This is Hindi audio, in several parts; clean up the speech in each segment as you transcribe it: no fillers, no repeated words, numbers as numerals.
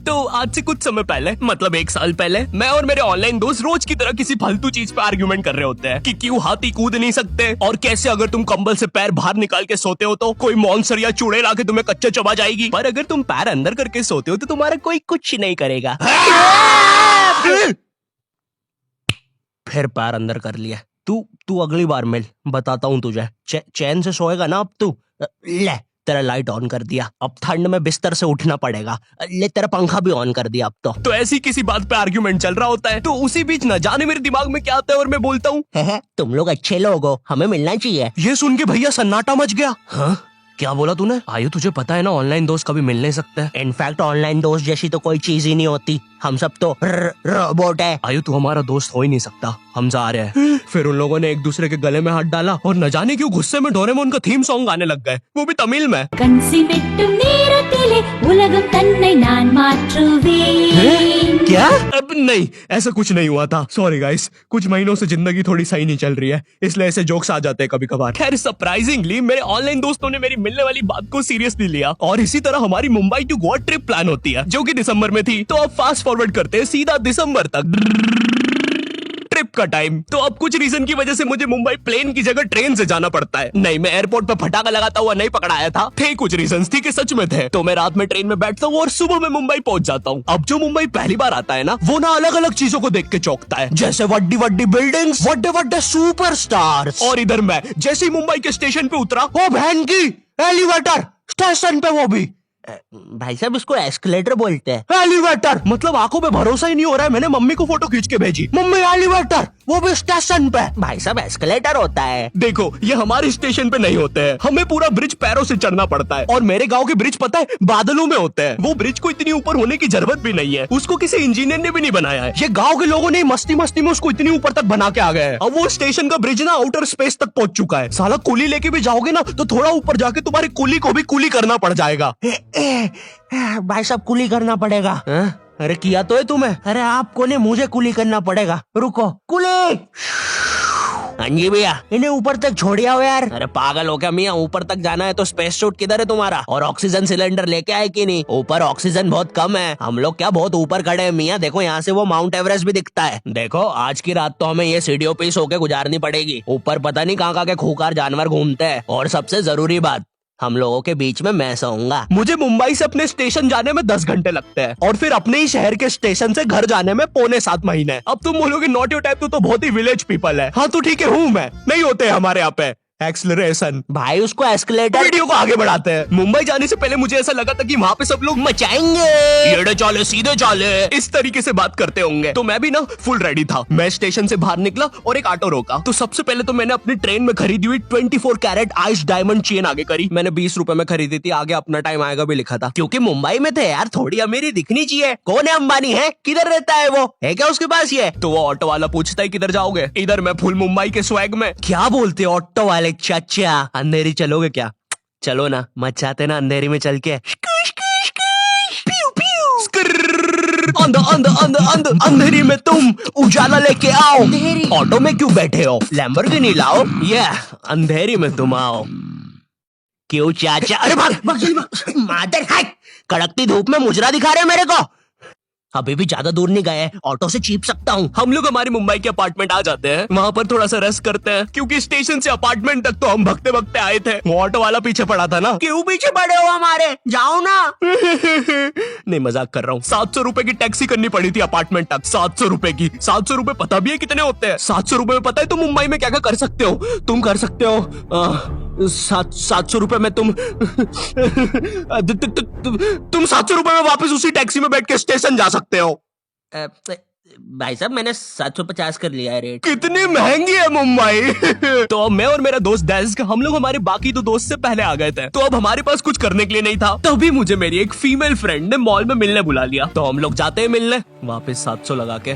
तो आज से कुछ समय पहले, मतलब 1 साल पहले, मैं और मेरे ऑनलाइन दोस्त रोज की तरह किसी फालतू चीज पे आर्ग्यूमेंट कर रहे होते हैं कि क्यों हाथी कूद नहीं सकते, और कैसे अगर तुम कंबल से पैर बाहर निकाल के सोते हो तो कोई मॉन्स्टर या चूड़ैल आके तुम्हें कच्चा चबा जाएगी, पर अगर तुम पैर अंदर करके सोते हो तो तुम्हारा कोई कुछ नहीं करेगा। फिर पैर अंदर कर लिया। तू अगली बार मिल, बताता हूँ तुझे। चैन से सोएगा ना अब तू। ले तेरा लाइट ऑन कर दिया, अब ठंड में बिस्तर से उठना पड़ेगा। ले तेरा पंखा भी ऑन कर दिया अब तो ऐसी किसी बात पे आर्ग्यूमेंट चल रहा होता है, तो उसी बीच न जाने मेरे दिमाग में क्या आता है और मैं बोलता हूँ, तुम लोग अच्छे लोग हो, हमें मिलना चाहिए। ये सुन के भैया सन्नाटा मच गया। हाँ क्या बोला तूने? आयु तुझे पता है ना, ऑनलाइन दोस्त कभी मिल नहीं सकते। इनफैक्ट ऑनलाइन दोस्त जैसी तो कोई चीज ही नहीं होती, हम सब तो रोबोट है। आयु तू हमारा दोस्त हो ही नहीं सकता, हम जा रहे हैं। फिर उन लोगों ने एक दूसरे के गले में हाथ डाला और न जाने क्यों गुस्से में डोरेमोन का थीम सॉन्ग गाने लग गए, वो भी तमिल में। क्या? अब नहीं, ऐसा कुछ नहीं हुआ था। सॉरी गाइस, कुछ महीनों से जिंदगी थोड़ी सही नहीं चल रही है, इसलिए ऐसे जोक्स आ जाते हैं कभी कभार। खैर सरप्राइजिंगली मेरे ऑनलाइन दोस्तों ने मेरी मिलने वाली बात को सीरियसली लिया, और इसी तरह हमारी Mumbai to Goa trip plan होती है, जो कि दिसंबर में थी। तो अब फास्ट फॉरवर्ड करते हैं सीधा दिसंबर तक ट्रिप का टाइम। तो अब कुछ रीजन की वजह से मुझे मुंबई प्लेन की जगह ट्रेन से जाना पड़ता है। नहीं, मैं एयरपोर्ट पे फटाका लगाता हुआ नहीं पकड़ाया था, थे कुछ रीजंस, थी कि सच में थे। तो मैं रात में ट्रेन में बैठता हूँ और सुबह में मुंबई पहुंच जाता हूँ। अब जो मुंबई पहली बार आता है ना, वो ना अलग अलग चीजों को देख के चौंकता है, जैसे वड्डी वड्डी बिल्डिंग्स, वड्डे वड्डे सुपरस्टार्स। और इधर मैं जैसे ही मुंबई के स्टेशन पे उतरा, ओ बहन की एलिवेटर स्टेशन पे, वो भी भाई साहब इसको एस्केलेटर बोलते हैं। एलिवेटर मतलब आंखों पे भरोसा ही नहीं हो रहा है, मैंने मम्मी को फोटो खींच के भेजी, मम्मी एलिवेटर, वो भी स्टेशन पे। भाई साहब एस्केलेटर होता है। देखो ये हमारे स्टेशन पे नहीं होते हैं, हमें पूरा ब्रिज पैरों से चढ़ना पड़ता है, और मेरे गांव के ब्रिज पता है बादलों में होते हैं। वो ब्रिज को इतनी ऊपर होने की जरूरत भी नहीं है, उसको किसी इंजीनियर ने भी नहीं बनाया है, ये गाँव के लोगों ने मस्ती मस्ती में उसको इतनी ऊपर तक बना के आ गए हैं। अब वो स्टेशन का ब्रिज ना आउटर स्पेस तक पहुंच चुका है। साला कुली लेके भी जाओगे ना तो थोड़ा ऊपर जाके तुम्हारी कुली को भी कुली करना पड़ जाएगा। भाई साहब कुली करना पड़ेगा। अरे किया तो है तुम्हें? अरे आपको ने मुझे कुली करना पड़ेगा, रुको। कुली हाँ जी भैया, इन्हें ऊपर तक छोड़िया हो यार। अरे पागल हो क्या मियाँ, ऊपर तक जाना है तो स्पेस सूट किधर है तुम्हारा? और ऑक्सीजन सिलेंडर लेके आए कि नहीं? ऊपर ऑक्सीजन बहुत कम है, हम लोग क्या बहुत ऊपर खड़े हैं मियाँ, देखो यहाँ से वो माउंट एवरेस्ट भी दिखता है। देखो आज की रात तो हमें ये सीढ़ियों पे सो के गुजारनी पड़ेगी, ऊपर पता नहीं कहाँ के खूंखार जानवर घूमते हैं। और सबसे जरूरी बात, हम लोगों के बीच में मैं सोऊंगा। मुझे मुंबई से अपने स्टेशन जाने में 10 घंटे लगते हैं, और फिर अपने ही शहर के स्टेशन से घर जाने में 6.25 महीने। अब तुम बोलोगे नॉट योर टाइप, तो बहुत ही विलेज पीपल है। हाँ तो ठीक है, हूँ मैं, नहीं होते हमारे यहाँ पे एक्सलरेशन। भाई उसको एस्केलेटर। वीडियो को आगे बढ़ाते हैं। मुंबई जाने से पहले मुझे ऐसा लगा था कि वहाँ पे सब लोग मचाएंगे, येड़े चाले सीधे चाले, इस तरीके से बात करते होंगे। तो मैं भी ना फुल रेडी था। मैं स्टेशन से बाहर निकला और एक ऑटो रोका। तो सबसे पहले तो मैंने अपनी ट्रेन में खरीदी हुई 24 कैरेट आइस डायमंड चेन आगे करी। मैंने 20 रुपए में खरीदी थी, आगे अपना टाइम आएगा भी लिखा था, क्योंकि मुंबई में थे यार, थोड़ी अमीरी दिखनी चाहिए। कौन है अंबानी है, किधर रहता है वो, है क्या उसके पास ये? तो वो ऑटो वाला पूछता है किधर जाओगे? इधर मैं फुल मुंबई के स्वैग में। क्या बोलते ऑटो वाले? चाचा अंधेरी चलोगे क्या? चलो ना, मचाते ना अंधेरी में चल के। अंधेरी में तुम उजाला लेके आओ। ऑटो में क्यों बैठे हो, लैम्बोर्गिनी लाओ। ये अंधेरी में तुम आओ। क्यों चाचा? अरे भाग मादर है, कड़कती धूप में मुजरा दिखा रहे मेरे को। अभी भी ज्यादा दूर नहीं गए, ऑटो से चीप सकता हूँ। हम लोग हमारे मुंबई के अपार्टमेंट आ जाते हैं, वहाँ पर थोड़ा सा रेस्ट करते हैं, क्योंकि स्टेशन से अपार्टमेंट तक तो हम भगते भगते आए थे। वो ऑटो वाला पीछे पड़ा था ना। क्यों पीछे पड़े हो हमारे, जाओ ना। नहीं मजाक कर रहा हूँ। 700 रुपए की टैक्सी करनी पड़ी थी अपार्टमेंट तक। 700 रुपए की। 700 रुपए पता भी है कितने होते हैं? 700 रुपए में पता है तुम मुंबई में क्या क्या कर सकते हो? तुम कर सकते हो 700 रुपए में तुम 700 रुपए में वापस उसी टैक्सी में बैठ के स्टेशन जा सकते हो। भाई साहब मैंने 750 कर लिया है रेट। कितनी महंगी है मुंबई। तो अब मैं और मेरा दोस्त डेस्क, हम लोग हमारे बाकी दो दोस्त से पहले आ गए थे। तो अब हमारे पास कुछ करने के लिए नहीं था, तभी मुझे मेरी एक फीमेल फ्रेंड ने मॉल में मिलने बुला लिया। तो हम लोग जाते हैं मिलने, वापस 700 लगा के।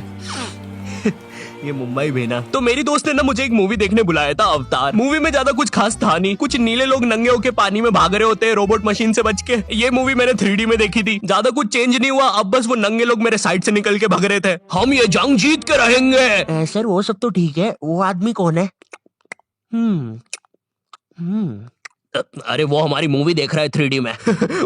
ये मुंबई भी ना। तो मेरी दोस्त ने ना मुझे एक मूवी देखने बुलाया था, अवतार। मूवी में ज्यादा कुछ खास था नहीं, कुछ नीले लोग नंगे होके पानी में भाग रहे होते हैं रोबोट मशीन से बच के। ये मूवी मैंने 3D में देखी थी, ज्यादा कुछ चेंज नहीं हुआ। अब बस वो नंगे लोग मेरे साइड से निकल के भाग रहे थे। हम ये जंग जीत के रहेंगे। सर वो सब तो ठीक है, वो आदमी कौन है? अरे वो हमारी मूवी देख रहा है 3D में।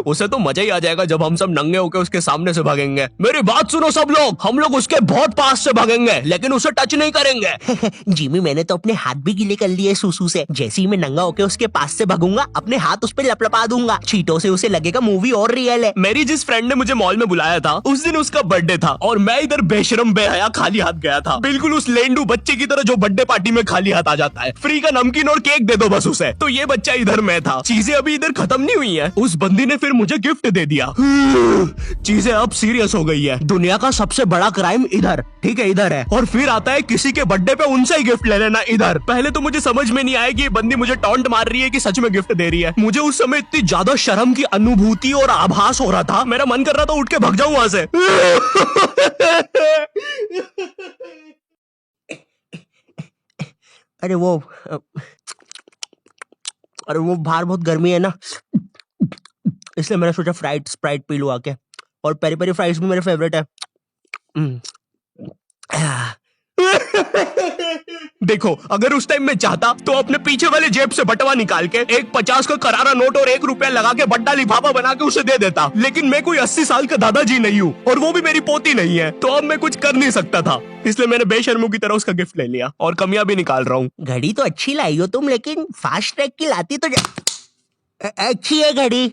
उसे तो मजा ही आ जाएगा जब हम सब नंगे होकर उसके सामने से भागेंगे। मेरी बात सुनो सब लोग, हम लोग उसके बहुत पास से भागेंगे लेकिन उसे टच नहीं करेंगे। जिमी मैंने तो अपने हाथ भी गीले कर लिए सुसु से। जैसे ही मैं नंगा होके उसके पास से भागूंगा अपने हाथ उस पे लपलपा दूंगा। चीटों से उसे लगेगा मूवी और रियल है। मेरी जिस फ्रेंड ने मुझे मॉल में बुलाया था उस दिन उसका बर्थडे था और मैं इधर बेशरम बेहया खाली हाथ गया था, बिल्कुल उस लेंडू बच्चे की तरह जो बर्थडे पार्टी में खाली हाथ आ जाता है। फ्री का नमकीन और केक दे दो बस उसे। तो ये बच्चा इधर मैं था। चीजें अभी इधर खत्म नहीं हुई है, उस बंदी ने फिर मुझे गिफ्ट दे दिया। चीजें अब सीरियस हो गई है। दुनिया का सबसे बड़ा क्राइम इधर, ठीक है इधर है, और फिर आता है किसी के बर्थडे पे उनसे ही गिफ्ट ले लेना इधर। पहले तो मुझे समझ में नहीं आया कि ये बंदी मुझे टॉन्ट मार रही है कि सच में गिफ्ट दे रही है। मुझे उस समय इतनी ज्यादा शर्म की अनुभूति और आभास हो रहा था, मेरा मन कर रहा था उठ के भाग जाऊं वहां से। अरे वो बाहर बहुत गर्मी है ना, इसलिए मैंने सोचा स्प्राइट पी लूं आके। और पेरी पेरी फ्राइज भी मेरे फेवरेट है। देखो अगर उस टाइम मैं चाहता तो अपने पीछे वाले जेब से बटवा निकाल के एक 50 का करारा नोट और 1 रुपया लगा के बड्डा लिफाफा बना के उसे दे देता, लेकिन मैं कोई 80 साल का दादाजी नहीं हूँ और वो भी मेरी पोती नहीं है, तो अब मैं कुछ कर नहीं सकता था। इसलिए मैंने बेशर्मों की तरह उसका गिफ्ट ले लिया और कमियां भी निकाल रहा हूँ। घड़ी तो अच्छी लाई हो तुम, लेकिन फास्ट ट्रैक की लाती तो अच्छी है घड़ी।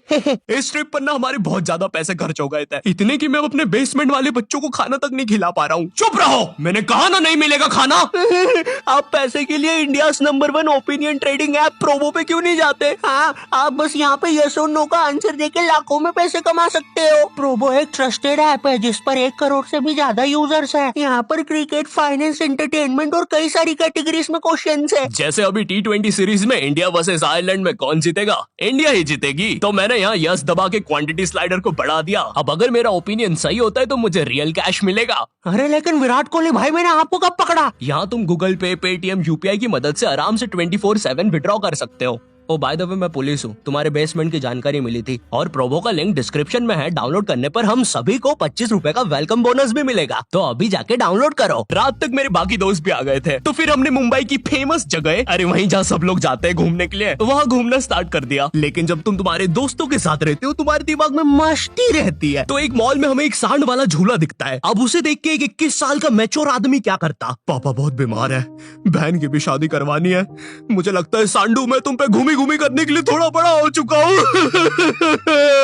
इस ट्रिप पर ना हमारे बहुत ज्यादा पैसे खर्च हो गए थे, इतने कि मैं अपने बेसमेंट वाले बच्चों को खाना तक नहीं खिला पा रहा हूँ। चुप रहो, मैंने कहा ना नहीं मिलेगा खाना। आप पैसे के लिए India number 1 opinion trading app Probo पे क्यों नहीं जाते? हाँ, आप बस यहाँ पे यस और नो का आंसर देके लाखों में पैसे कमा सकते हो। प्रोबो एक ट्रस्टेड ऐप है जिस पर 1 करोड़ से भी ज्यादा यूजर्स हैं। यहाँ पर क्रिकेट, फाइनेंस, एंटरटेनमेंट और कई सारी कैटेगरीज में क्वेश्चंस है। जैसे अभी T20 सीरीज में इंडिया वर्सेस आयरलैंड में कौन जीतेगा? इंडिया ही जीतेगी। तो मैंने यहाँ यस दबा के क्वांटिटी स्लाइडर को बढ़ा दिया। अब अगर मेरा ओपिनियन सही होता है तो मुझे रियल कैश मिलेगा। अरे लेकिन विराट कोहली भाई, मैंने आपको कब पकड़ा? यहाँ तुम गूगल पे, पेटीएम, यूपीआई की मदद से आराम से 24/7 विड्रॉ कर सकते हो। ओ बाय द वे मैं पुलिस हूँ, तुम्हारे बेसमेंट की जानकारी मिली थी और प्रोबो का लिंक डिस्क्रिप्शन में है। डाउनलोड करने पर हम सभी को 25 रुपए का वेलकम बोनस भी मिलेगा, तो अभी जाके डाउनलोड करो। रात तक मेरे बाकी दोस्त भी आ गए थे, तो फिर हमने मुंबई की फेमस जगह, अरे वहीं जहाँ सब लोग जाते हैं घूमने के लिए, वहाँ घूमना स्टार्ट कर दिया। लेकिन जब तुम तुम्हारे दोस्तों के साथ रहते हो तुम्हारे दिमाग में मस्ती रहती है। तो एक मॉल में हमें एक सांड वाला झूला दिखता है। अब उसे देख के एक 21 साल का मैच्योर आदमी क्या करता? पापा बहुत बीमार है, बहन की भी शादी करवानी है, मुझे लगता है सांडू मैं तुम पे घूमी घूमी करने के लिए थोड़ा बड़ा हो चुका हूँ।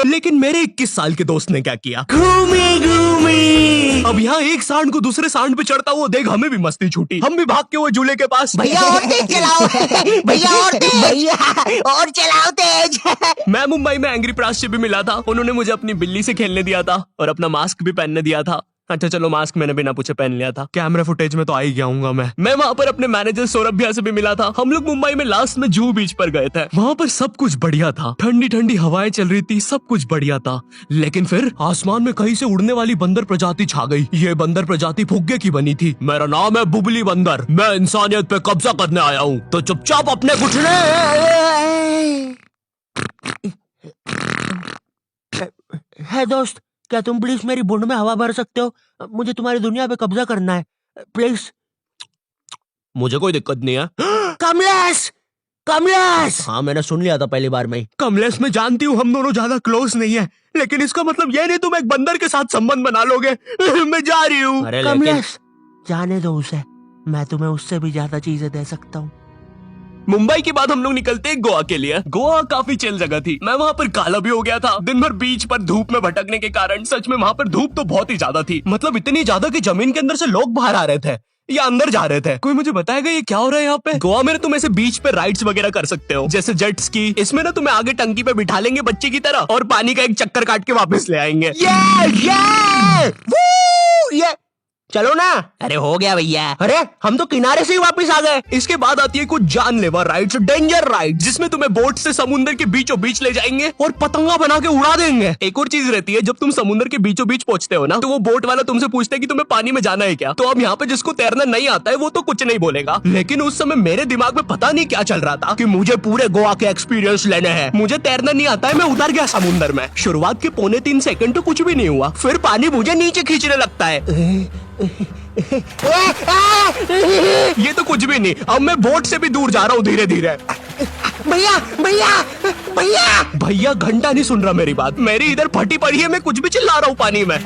लेकिन मेरे 21 साल के दोस्त ने क्या किया? घूमी घूमी। अब यहाँ एक सांड को दूसरे सांड पे चढ़ता हुआ देख हमें भी मस्ती छूटी। हम भी भाग के वो झूले के पास, भैया और तेज चलाओ, भैया और तेज, भैया और चलाओ तेज। मैं मुंबई में एंग्री प्रास से भी मिला था, उन्होंने मुझे अपनी बिल्ली से खेलने दिया था और अपना मास्क भी पहनने दिया था। अच्छा चलो मास्क मैंने बिना पूछे पहन लिया था, कैमरा फुटेज में तो आ ही गया हूँ मैं वहाँ पर अपने मैनेजर सौरभ भैया से भी मिला था। हम लोग मुंबई में लास्ट में जूहू बीच पर गए थे। वहाँ पर सब कुछ बढ़िया था, ठंडी ठंडी हवाएं चल रही थी, सब कुछ बढ़िया था। लेकिन फिर आसमान में कहीं से उड़ने वाली बंदर प्रजाति छा गई। ये बंदर प्रजाति फुग्गे की बनी थी। मेरा नाम है बुबली बंदर, मैं इंसानियत पे कब्जा करने आया हूँ, तो चुपचाप अपने घुटने। है दोस्त, क्या तुम प्लीज मेरी बूंद में हवा भर सकते हो? मुझे तुम्हारी दुनिया पे कब्जा करना है, प्लीज। मुझे कोई दिक्कत नहीं है। कमलेश, कमलेश। हाँ मैंने सुन लिया था पहली बार में। कमलेश मैं जानती हूँ हम दोनों ज्यादा क्लोज नहीं है, लेकिन इसका मतलब ये नहीं तुम एक बंदर के साथ संबंध बना लोगे। मैं जा रही हूँ। कमलेश जाने दो उसे, मैं तुम्हें उससे भी ज्यादा चीजें दे सकता हूँ। मुंबई के बाद हम लोग निकलते हैं गोवा के लिए। गोवा काफी चिल जगह थी, मैं वहाँ पर काला भी हो गया था। दिन भर बीच पर धूप में भटकने के कारण सच में वहाँ पर धूप तो बहुत ही ज्यादा थी, मतलब इतनी ज्यादा कि जमीन के अंदर से लोग बाहर आ रहे थे या अंदर जा रहे थे। कोई मुझे बताएगा ये क्या हो रहा है यहाँ पे? गोवा में तुम ऐसे बीच पे राइड्स वगैरह कर सकते हो, जैसे जेट स्की। इसमें ना तुम्हें आगे टंकी पे बिठा लेंगे बच्चे की तरह और पानी का एक चक्कर काट के वापस ले आएंगे। ये चलो ना। अरे हो गया भैया, अरे हम तो किनारे से ही वापस आ गए। इसके बाद आती है कुछ जानलेवा राइड्स, डेंजर राइड, जिसमें तुम्हें बोट से समुद्र के बीचों बीच ले जाएंगे और पतंगा बना के उड़ा देंगे। एक और चीज रहती है, जब तुम समुद्र के बीचों बीच पहुंचते हो ना, तो वो बोट वाला तुमसे पूछता है कि तुम्हें पानी में जाना है क्या। तो अब यहाँ पे जिसको तैरना नहीं आता है वो तो कुछ नहीं बोलेगा, लेकिन उस समय मेरे दिमाग में पता नहीं क्या चल रहा था कि मुझे पूरे गोवा के एक्सपीरियंस लेने हैं। मुझे तैरना नहीं आता है, मैं उतर गया समुद्र में। शुरुआत के 2.25 सेकंड तो कुछ भी नहीं हुआ, फिर पानी मुझे नीचे खींचने लगता है। ये तो कुछ भी नहीं, अब मैं बोट से भी दूर जा रहा हूँ धीरे धीरे। भैया भैया भैया भैया घंटा नहीं सुन रहा मेरी बात, मेरी इधर फटी पड़ी है, मैं कुछ भी चिल्ला रहा हूँ पानी में।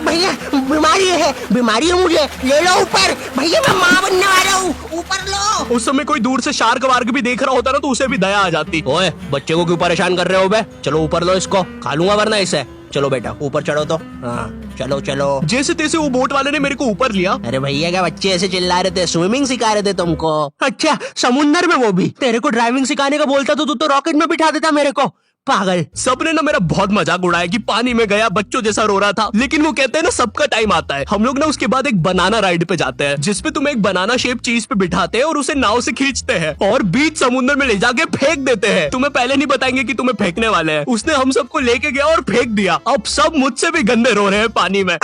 भैया बीमारी है मुझे, ले लो ऊपर। भैया मैं माँ बनने वाला हूँ, ऊपर लो। उस समय कोई दूर से शार्क वार्क भी देख रहा होता ना तो उसे भी दया आ जाती। ओए बच्चे को क्यों परेशान कर रहे हो बे? चलो ऊपर लो इसको, खा लूंगा वरना इसे। चलो बेटा ऊपर चढ़ो तो। हाँ चलो चलो। जैसे तैसे वो बोट वाले ने मेरे को ऊपर लिया। अरे भैया क्या बच्चे ऐसे चिल्ला रहे थे? स्विमिंग सिखा रहे थे तुमको? अच्छा समुंदर में वो भी? तेरे को ड्राइविंग सिखाने का बोलता तो तू तो रॉकेट में बिठा देता मेरे को, पागल। सबने ना मेरा बहुत मजाक उड़ाया कि पानी में गया बच्चों जैसा रो रहा था, लेकिन वो कहते हैं ना सबका टाइम आता है। हम लोग ना उसके बाद एक बनाना राइड पे जाते हैं जिसपे तुम्हें एक बनाना शेप चीज पे बिठाते हैं और उसे नाव से खींचते हैं और बीच समुद्र में ले जाके फेंक देते हैं। तुम्हें पहले नहीं बताएंगे कि तुम्हें फेंकने वाले हैं। उसने हम सबको लेके गया और फेंक दिया। अब सब मुझसे भी गंदे रो रहे हैं पानी में।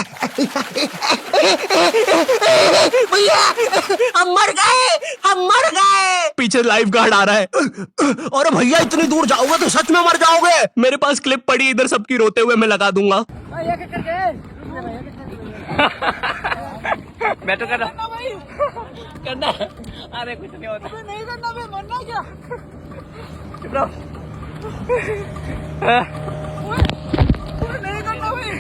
भैया हम मर गए। पीछे लाइफ गार्ड आ रहा है। अरे भैया इतनी दूर जाओगे तो सच में मर जाओगे। मेरे पास क्लिप पड़ी है इधर सबकी रोते हुए, मैं लगा दूंगा। मैं तो करना अरे कुछ नहीं होता, नहीं करना, मैं मरना क्या? चुप रहो। नहीं करना भाई।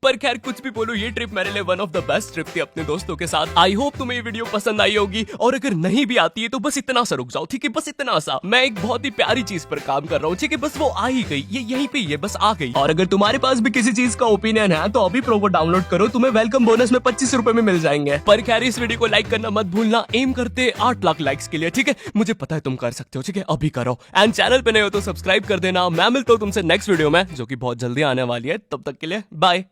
पर खैर कुछ भी बोलो, ये ट्रिप मेरे लिए one of the best trip थी अपने दोस्तों के साथ। आई होप तुम्हें ये वीडियो पसंद आई होगी, और अगर नहीं भी आती है तो बस इतना सा रुक जाओ, ठीक है? बस इतना सा। मैं एक बहुत ही प्यारी चीज पर काम कर रहा हूँ, ठीक है? बस वो आ ही गई, ये यहीं पे ये बस आ गई। और अगर तुम्हारे पास भी किसी चीज का ओपिनियन है तो अभी प्रोमो डाउनलोड करो, तुम्हें वेलकम बोनस में 25 रुपए में मिल जाएंगे। पर खैर इस वीडियो को लाइक करना मत भूलना, एम करते 8 लाख लाइक्स के लिए, ठीक है? मुझे पता है तुम कर सकते हो, ठीक है? अभी करो। एंड चैनल पे नए हो तो सब्सक्राइब कर देना। मैं मिलता हूँ तुमसे नेक्स्ट वीडियो में जो कि बहुत जल्दी आने वाली है। तब तक के लिए बाय।